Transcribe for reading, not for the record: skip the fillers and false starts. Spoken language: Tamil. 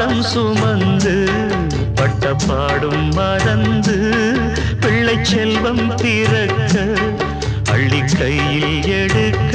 பாசம் சுமந்து பட்ட பாடும் மறந்து பிள்ளை செல்வம் பிறக்க அள்ளி கையில் எடுக்க